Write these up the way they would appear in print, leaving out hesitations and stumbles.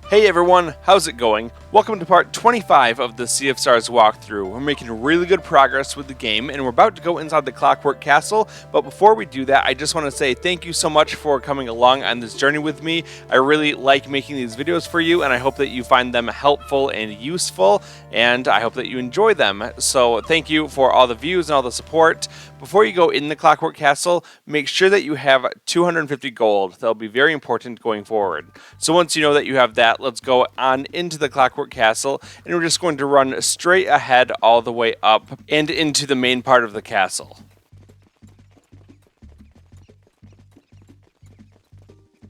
Hey everyone, how's it going? Welcome to part 25 of the Sea of Stars walkthrough. We're making really good progress with the game and we're about to go inside the Clockwork Castle, but before we do that, I just want to say thank you so much for coming along on this journey with me. I really like making these videos for you and I hope that you find them helpful and useful, and I hope that you enjoy them. So thank you for all the views and all the support. Before you go in the Clockwork Castle, make sure that you have 250 gold. That'll be very important going forward. So once you know that you have that, let's go on into the Clockwork Castle, and we're just going to run straight ahead all the way up and into the main part of the castle.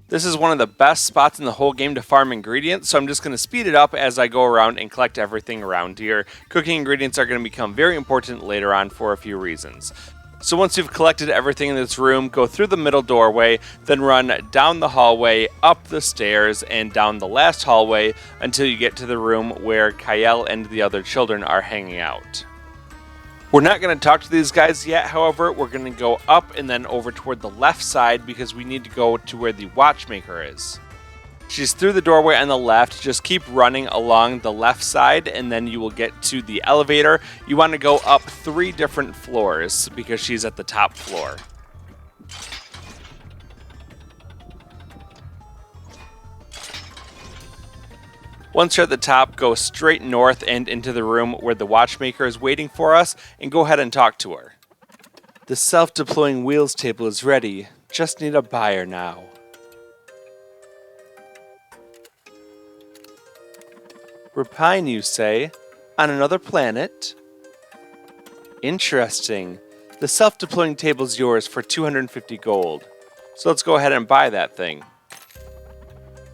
This is one of the best spots in the whole game to farm ingredients, so I'm just going to speed it up as I go around and collect everything around here. Cooking ingredients are going to become very important later on for a few reasons. So once you've collected everything in this room, go through the middle doorway, then run down the hallway, up the stairs, and down the last hallway until you get to the room where Kyle and the other children are hanging out. We're not going to talk to these guys yet, however, we're going to go up and then over toward the left side because we need to go to where the watchmaker is. She's through the doorway on the left. Just keep running along the left side and then you will get to the elevator. You want to go up 3 different floors because she's at the top floor. Once you're at the top, go straight north and into the room where the watchmaker is waiting for us and go ahead and talk to her. The self-deploying wheels table is ready. Just need a buyer now. Repine, you say? On another planet? Interesting. The self-deploying table's yours for 250 gold. So let's go ahead and buy that thing.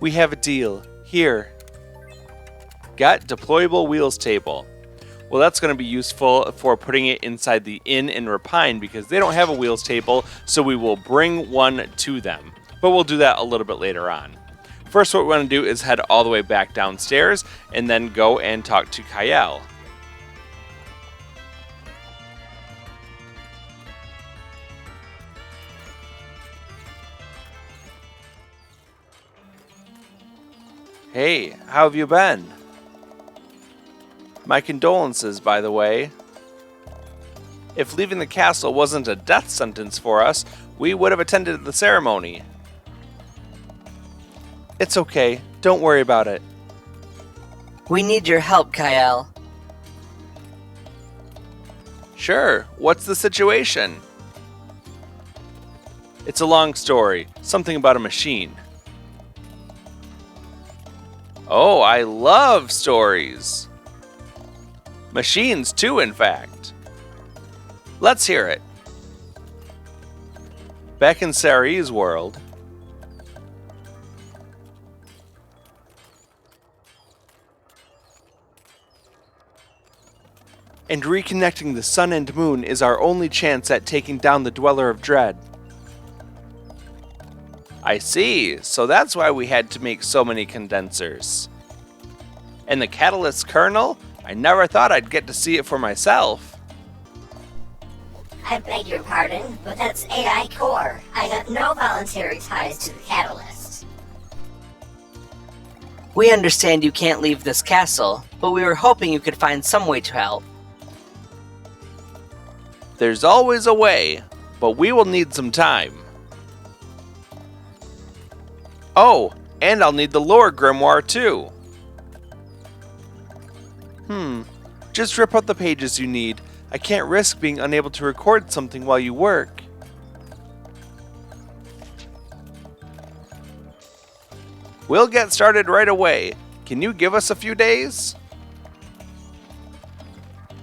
We have a deal. Here. Got deployable wheels table. Well, that's going to be useful for putting it inside the inn in Repine because they don't have a wheels table, so we will bring one to them. But we'll do that a little bit later on. First, what we want to do is head all the way back downstairs and then go and talk to Kyle. Hey, how have you been? My condolences, by the way. If leaving the castle wasn't a death sentence for us, we would have attended the ceremony. It's okay. Don't worry about it. We need your help, Kyle. Sure. What's the situation? It's a long story. Something about a machine. Oh, I love stories. Machines too, in fact. Let's hear it. Back in Sari's world, and reconnecting the sun and moon is our only chance at taking down the Dweller of Dread. I see, so that's why we had to make so many condensers. And the catalyst kernel? I never thought I'd get to see it for myself. I beg your pardon, but that's AI core. I have no voluntary ties to the catalyst. We understand you can't leave this castle, but we were hoping you could find some way to help. There's always a way, but we will need some time. Oh, and I'll need the lore grimoire too. Just rip out the pages you need. I can't risk being unable to record something while you work. We'll get started right away. Can you give us a few days?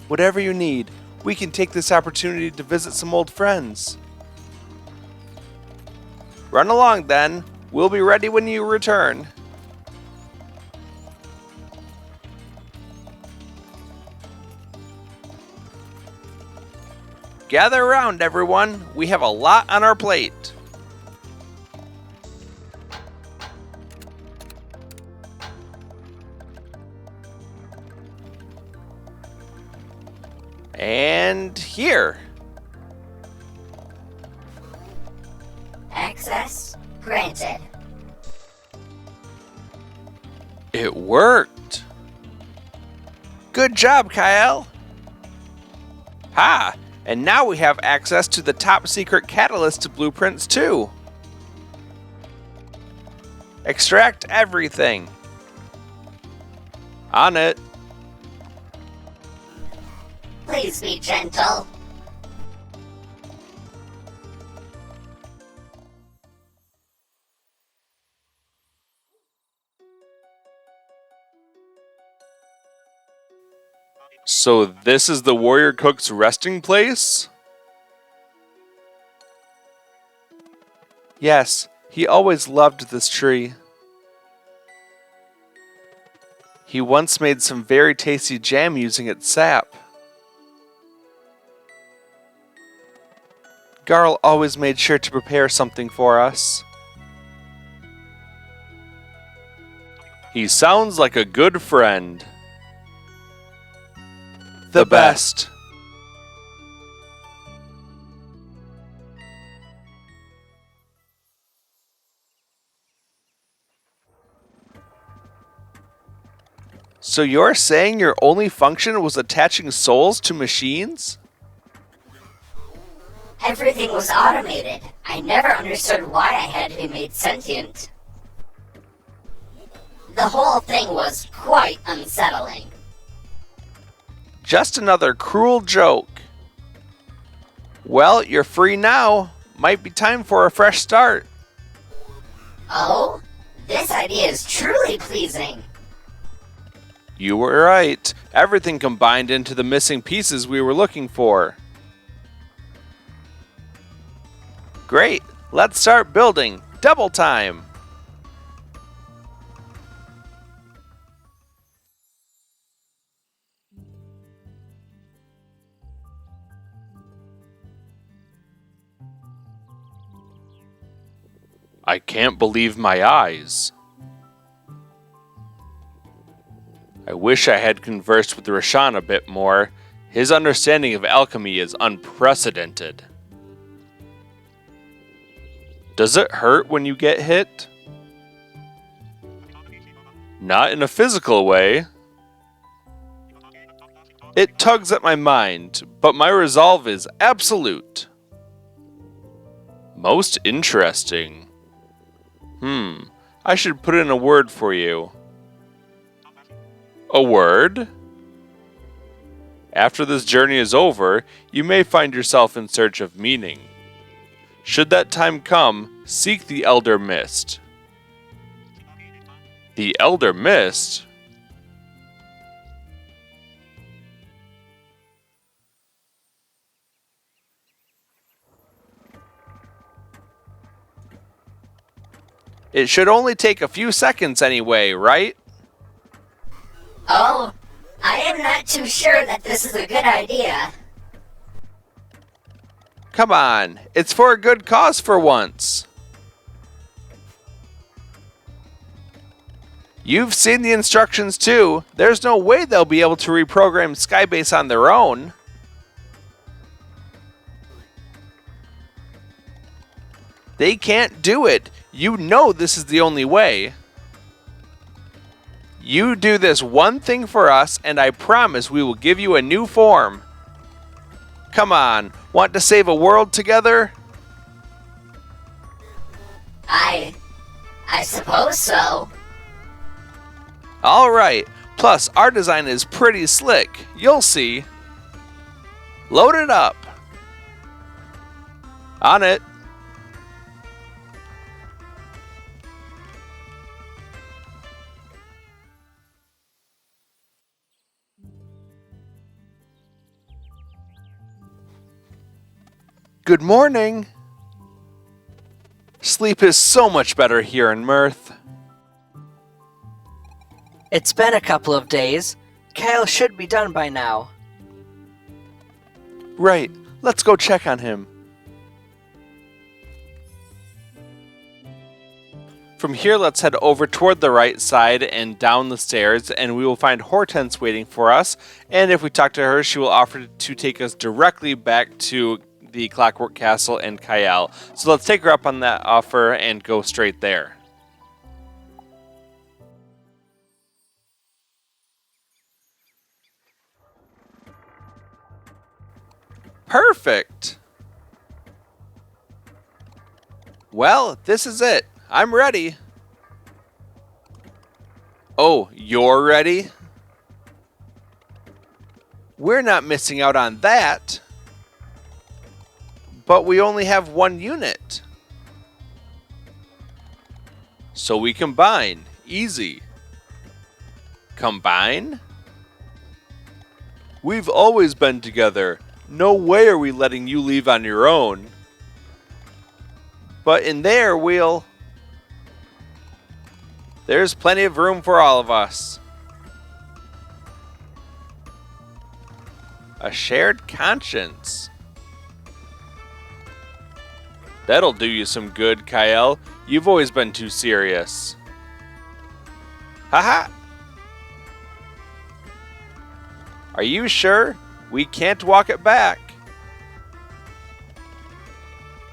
Whatever you need. We can take this opportunity to visit some old friends. Run along then. We'll be ready when you return. Gather around, everyone. We have a lot on our plate. And here. Access granted. It worked! Good job, Kyle! Ha! And now we have access to the top secret catalyst blueprints too! Extract everything! On it! Please be gentle. So this is the warrior cook's resting place? Yes, he always loved this tree. He once made some very tasty jam using its sap. Garl always made sure to prepare something for us. He sounds like a good friend. The best. So you're saying your only function was attaching souls to machines? Everything was automated. I never understood why I had to be made sentient. The whole thing was quite unsettling. Just another cruel joke. Well, you're free now. Might be time for a fresh start. Oh? This idea is truly pleasing. You were right. Everything combined into the missing pieces we were looking for. Great. Let's start building. Double time. I can't believe my eyes. I wish I had conversed with Rashan a bit more. His understanding of alchemy is unprecedented. Does it hurt when you get hit? Not in a physical way. It tugs at my mind, but my resolve is absolute. Most interesting. I should put in a word for you. A word? After this journey is over, you may find yourself in search of meaning. Should that time come, seek the Elder Mist. The Elder Mist? It should only take a few seconds anyway, right? Oh? I am not too sure that this is a good idea. Come on, it's for a good cause for once. You've seen the instructions too. There's no way they'll be able to reprogram Skybase on their own. They can't do it. You know this is the only way. You do this one thing for us, and I promise we will give you a new form. Come on, want to save a world together? I suppose so. Alright, plus our design is pretty slick. You'll see. Load it up. On it. Good morning. Sleep is so much better here in Mirth. It's been a couple of days. Kyle should be done by now. Right, let's go check on him. From here, let's head over toward the right side and down the stairs, and we will find Hortense waiting for us. And if we talk to her, she will offer to take us directly back to the Clockwork Castle and Kyle. So let's take her up on that offer and go straight there. Perfect! Well, this is it. I'm ready. Oh, you're ready? We're not missing out on that. But we only have one unit. So we combine. Easy. Combine? We've always been together. No way are we letting you leave on your own. But in there, there's plenty of room for all of us. A shared conscience. That'll do you some good, Kyle. You've always been too serious. Haha! Are you sure? We can't walk it back.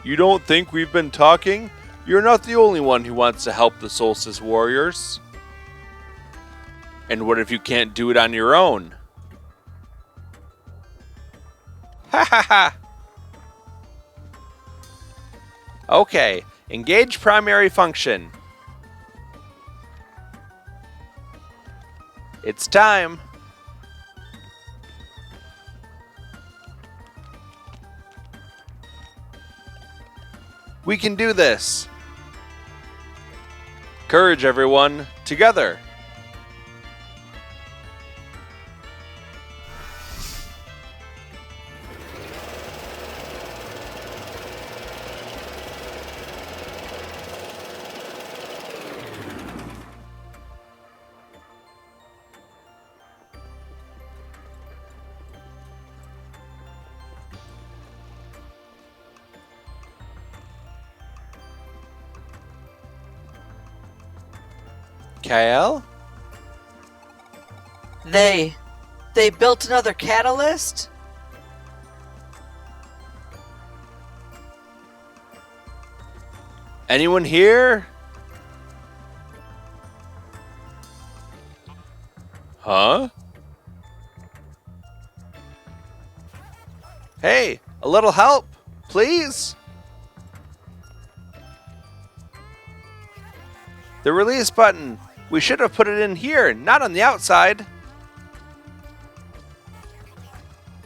You don't think we've been talking? You're not the only one who wants to help the Solstice Warriors. And what if you can't do it on your own? Ha ha ha! Okay, engage primary function. It's time. We can do this. Courage, everyone. Together. Kyle? They built another catalyst? Anyone here? Huh? Hey, a little help, please? The release button. We should have put it in here, not on the outside.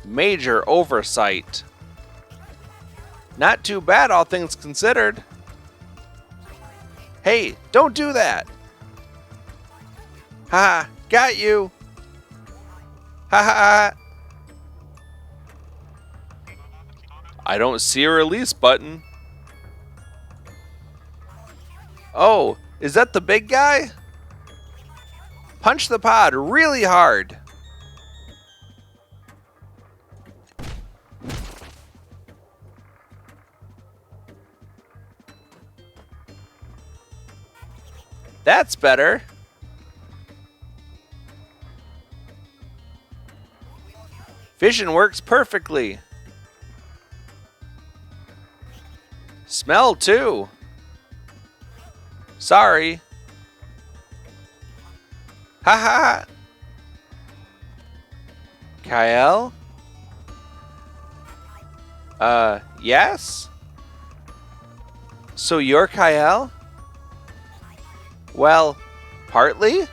Major oversight. Not too bad, all things considered. Hey, don't do that. Ha, got you. Ha ha. I don't see a release button. Oh, is that the big guy? Punch the pod really hard. That's better. Vision works perfectly. Smell too. Sorry. Ha ha. Kyle? Yes? So you're Kyle? Well, partly?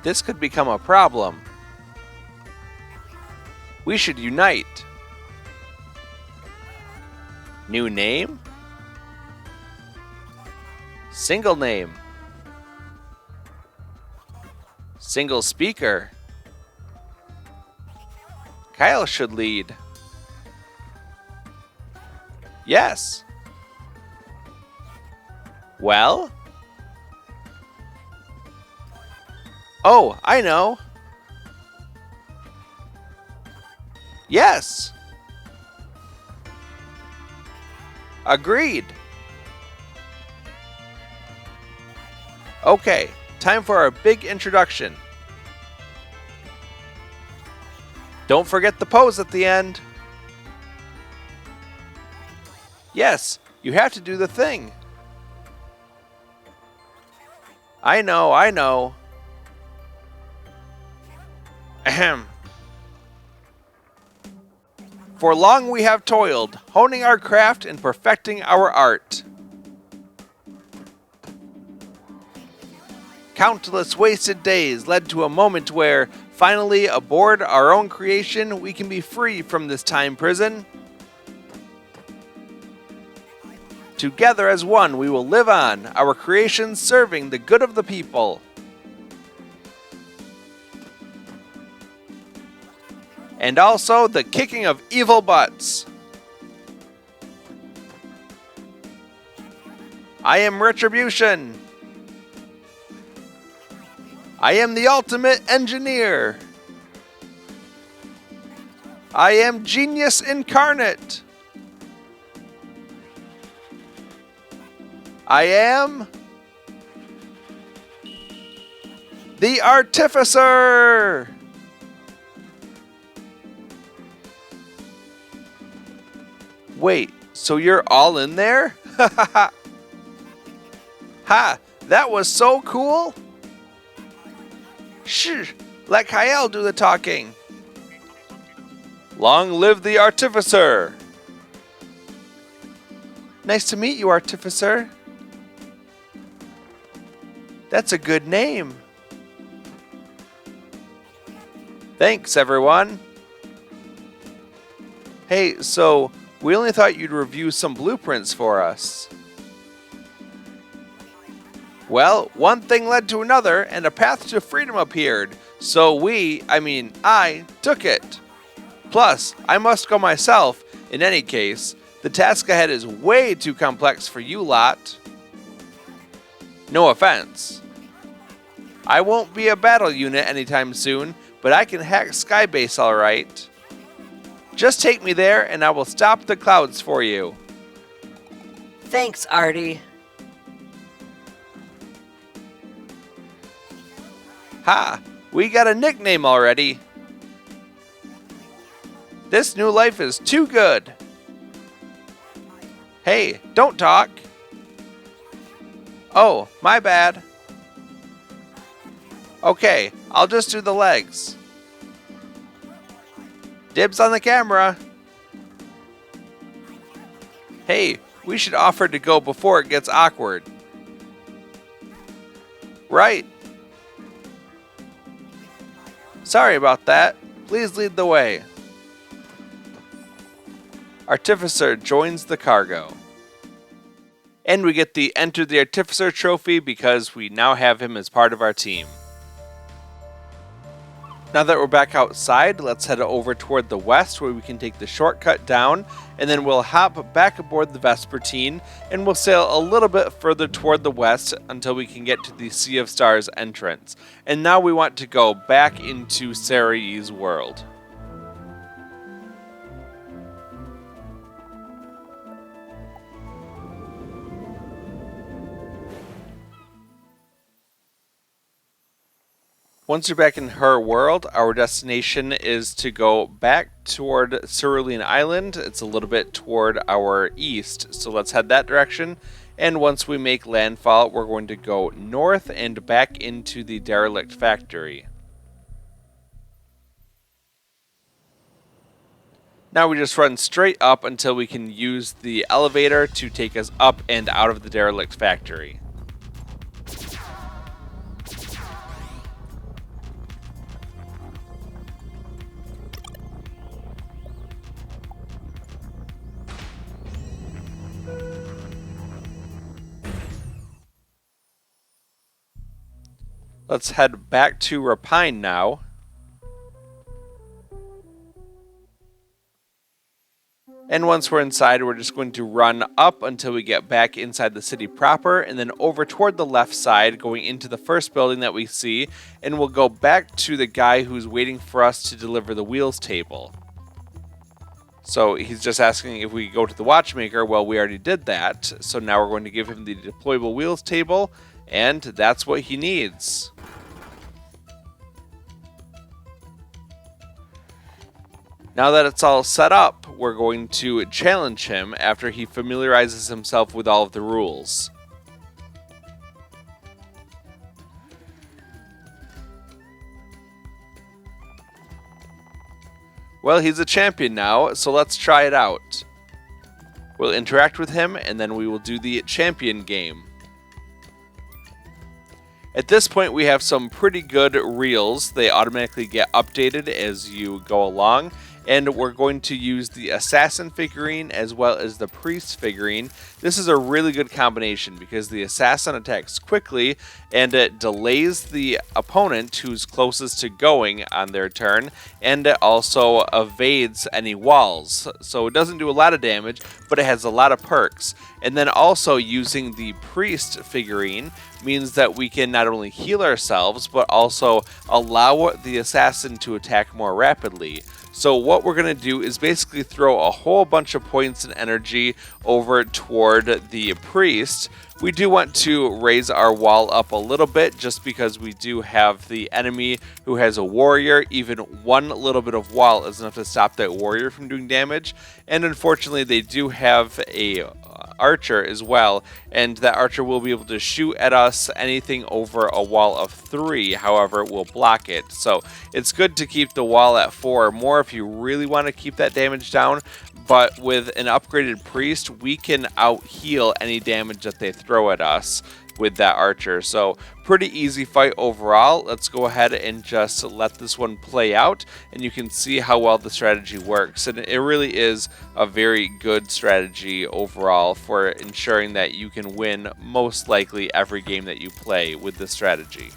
This could become a problem. We should unite. New name? Single name. Single speaker. Kyle should lead. Yes. Well? Oh, I know. Yes. Agreed. Okay, time for our big introduction. Don't forget the pose at the end. Yes, you have to do the thing. I know, I know. Ahem. For long we have toiled, honing our craft and perfecting our art. Countless wasted days led to a moment where, finally, aboard our own creation, we can be free from this time prison. Together as one, we will live on, our creations serving the good of the people. And also the kicking of evil butts. I am Retribution. I am the ultimate engineer. I am Genius Incarnate. I am the Artificer. Wait, so you're all in there? Ha, that was so cool. Shh, let Kyle do the talking. Long live the Artificer. Nice to meet you, Artificer. That's a good name. Thanks, everyone. Hey, so we only thought you'd review some blueprints for us. Well, one thing led to another, and a path to freedom appeared. So I took it. Plus, I must go myself. In any case, the task ahead is way too complex for you lot. No offense. I won't be a battle unit anytime soon, but I can hack Skybase alright. Just take me there and I will stop the clouds for you. Thanks, Artie. Ha! We got a nickname already. This new life is too good. Hey, don't talk. Oh, my bad. Okay, I'll just do the legs. Dibs on the camera. Hey, we should offer to go before it gets awkward. Right. Sorry about that. Please lead the way. Artificer joins the cargo. And we get the Enter the Artificer trophy because we now have him as part of our team. Now that we're back outside, let's head over toward the west where we can take the shortcut down, and then we'll hop back aboard the Vespertine and we'll sail a little bit further toward the west until we can get to the Sea of Stars entrance. And now we want to go back into Sarai's world. Once you're back in her world, our destination is to go back toward Cerulean Island. It's a little bit toward our east, so let's head that direction. And once we make landfall, we're going to go north and back into the derelict factory. Now we just run straight up until we can use the elevator to take us up and out of the derelict factory. Let's head back to Rapine now. And once we're inside, we're just going to run up until we get back inside the city proper, and then over toward the left side, going into the first building that we see, and we'll go back to the guy who's waiting for us to deliver the wheels table. So he's just asking if we go to the watchmaker. Well, we already did that, so now we're going to give him the deployable wheels table, and that's what he needs. Now that it's all set up, we're going to challenge him after he familiarizes himself with all of the rules. Well, he's a champion now, so let's try it out. We'll interact with him, and then we will do the champion game. At this point, we have some pretty good reels. They automatically get updated as you go along. And we're going to use the assassin figurine as well as the priest figurine. This is a really good combination because the assassin attacks quickly and it delays the opponent who's closest to going on their turn, and it also evades any walls. So it doesn't do a lot of damage, but it has a lot of perks. And then also using the priest figurine means that we can not only heal ourselves, but also allow the assassin to attack more rapidly. So what we're going to do is basically throw a whole bunch of points and energy over toward the priest. We do want to raise our wall up a little bit just because we do have the enemy who has a warrior. Even one little bit of wall is enough to stop that warrior from doing damage. And unfortunately, they do have a archer as well, and that archer will be able to shoot at us anything over a wall of 3. However, it will block it. So it's good to keep the wall at 4 or more if you really want to keep that damage down. But with an upgraded priest, we can out heal any damage that they throw at us with that archer. So pretty easy fight overall. Let's go ahead and just let this one play out, and you can see how well the strategy works. And it really is a very good strategy overall for ensuring that you can win most likely every game that you play with this strategy.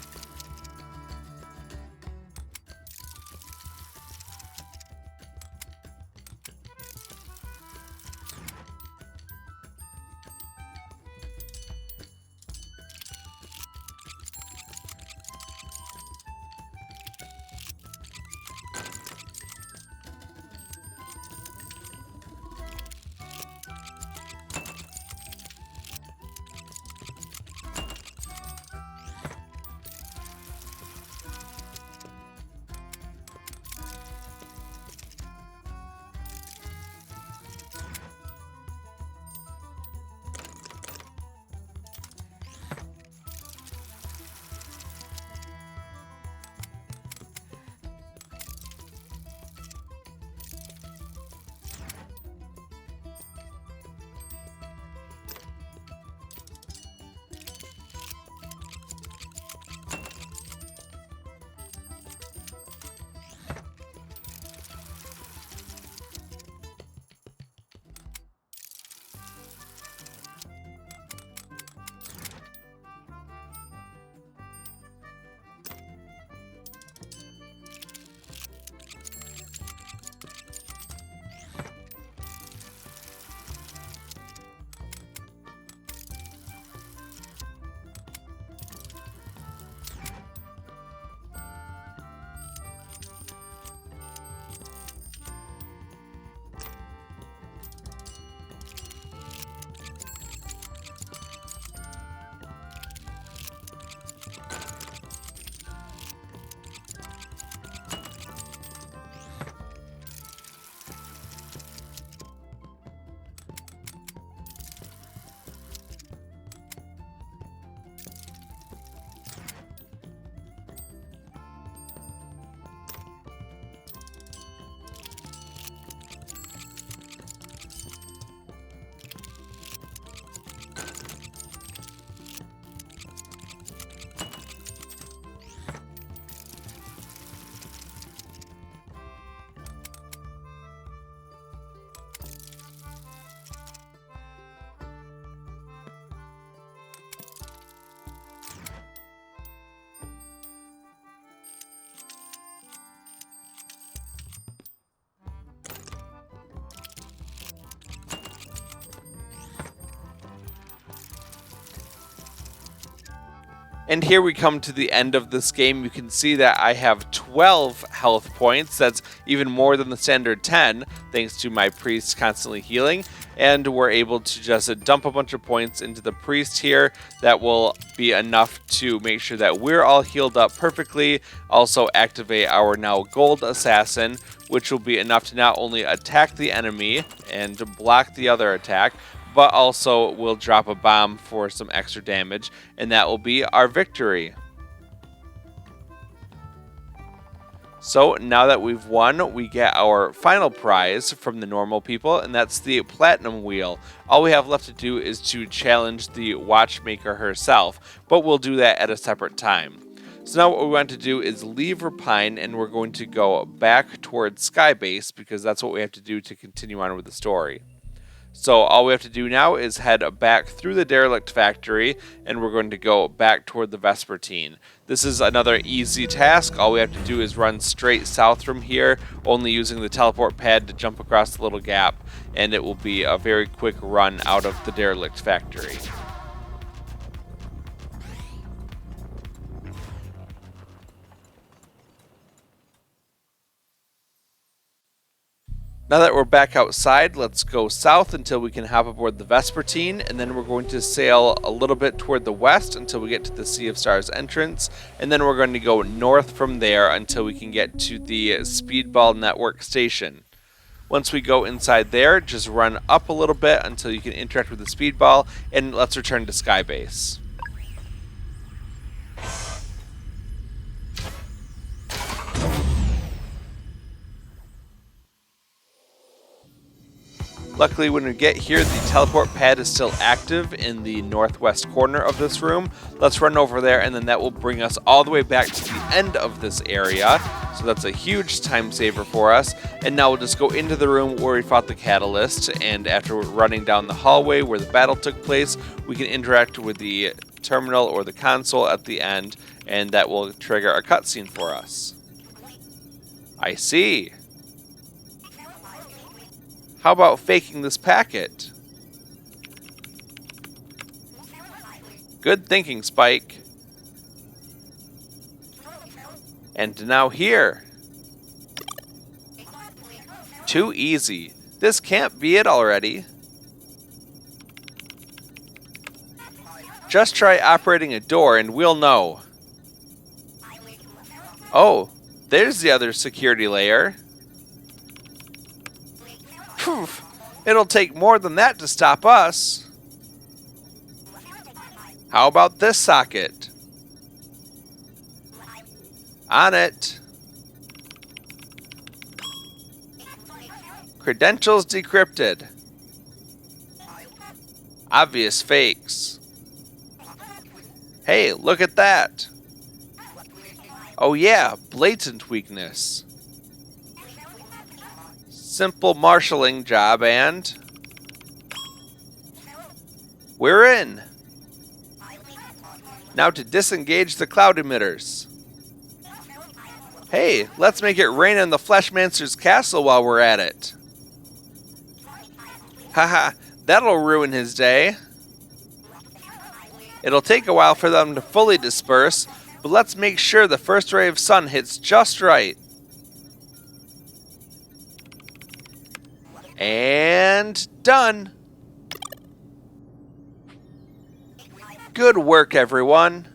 And here we come to the end of this game. You can see that I have 12 health points. That's even more than the standard 10, thanks to my priest constantly healing. And we're able to just dump a bunch of points into the priest here. That will be enough to make sure that we're all healed up perfectly. Also activate our now gold assassin, which will be enough to not only attack the enemy and block the other attack, but also will drop a bomb for some extra damage, and that will be our victory. So now that we've won, we get our final prize from the normal people, and that's the platinum wheel. All we have left to do is to challenge the watchmaker herself, but we'll do that at a separate time. So now what we want to do is leave Rapine, and we're going to go back towards Skybase, because that's what we have to do to continue on with the story. So all we have to do now is head back through the derelict factory, and we're going to go back toward the Vespertine. This is another easy task. All we have to do is run straight south from here, only using the teleport pad to jump across the little gap, and it will be a very quick run out of the derelict factory. Now that we're back outside, let's go south until we can hop aboard the Vespertine, and then we're going to sail a little bit toward the west until we get to the Sea of Stars entrance, and then we're going to go north from there until we can get to the Speedball Network station. Once we go inside there, just run up a little bit until you can interact with the Speedball, and let's return to Skybase. Luckily, when we get here, the teleport pad is still active in the northwest corner of this room. Let's run over there, and then that will bring us all the way back to the end of this area. So that's a huge time saver for us. And now we'll just go into the room where we fought the catalyst, and after running down the hallway where the battle took place, we can interact with the terminal or the console at the end, and that will trigger a cutscene for us. I see. How about faking this packet? Good thinking, Spike. And now here. Too easy. This can't be it already. Just try operating a door and we'll know. Oh, there's the other security layer. Poof, it'll take more than that to stop us. How about this socket? On it. Credentials decrypted. Obvious fakes. Hey, look at that. Oh yeah, blatant weakness. Simple marshalling job, and we're in. Now to disengage the cloud emitters. Hey, let's make it rain on the Fleshmancer's castle while we're at it. Haha, that'll ruin his day. It'll take a while for them to fully disperse, but let's make sure the first ray of sun hits just right. And done. Good work, everyone.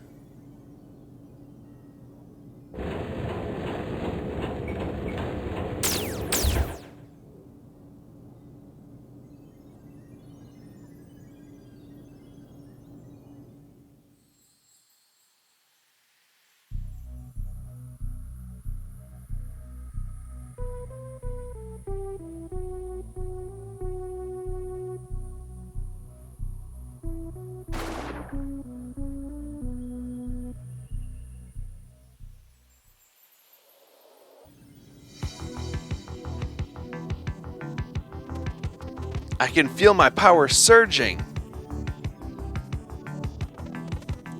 I can feel my power surging.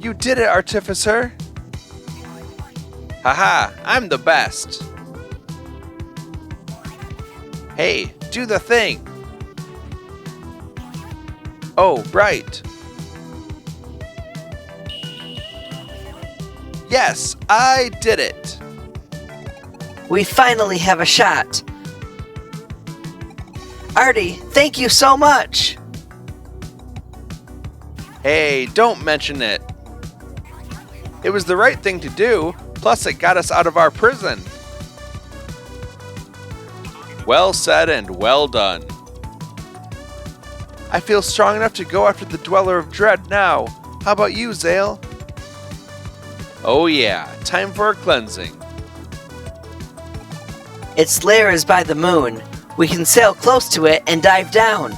You did it, Artificer. Haha, I'm the best. Hey, do the thing. Oh, right. Yes, I did it. We finally have a shot. Artie, thank you so much. Hey, don't mention it. It was the right thing to do, plus it got us out of our prison. Well said and well done. I feel strong enough to go after the Dweller of Dread now. How about you, Zale? Oh yeah, time for a cleansing. Its lair is by the moon. We can sail close to it and dive down.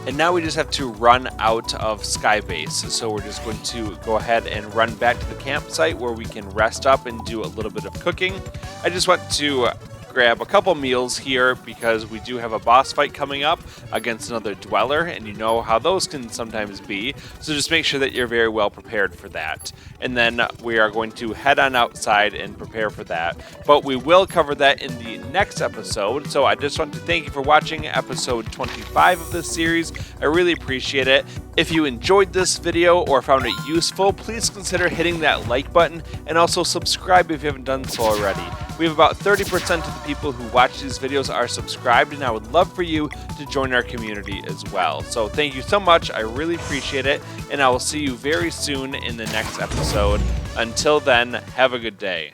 And now we just have to run out of Skybase. So we're just going to go ahead and run back to the campsite where we can rest up and do a little bit of cooking. I just want to grab a couple meals here because we do have a boss fight coming up against another dweller, and you know how those can sometimes be, so just make sure that you're very well prepared for that. And then we are going to head on outside and prepare for that, but we will cover that in the next episode. So I just want to thank you for watching episode 25 of this series. I really appreciate it. If you enjoyed this video or found it useful, please consider hitting that like button and also subscribe if you haven't done so already. We have about 30% of the people who watch these videos are subscribed, and I would love for you to join our community as well. So thank you so much. I really appreciate it, and I will see you very soon in the next episode. Until then, have a good day.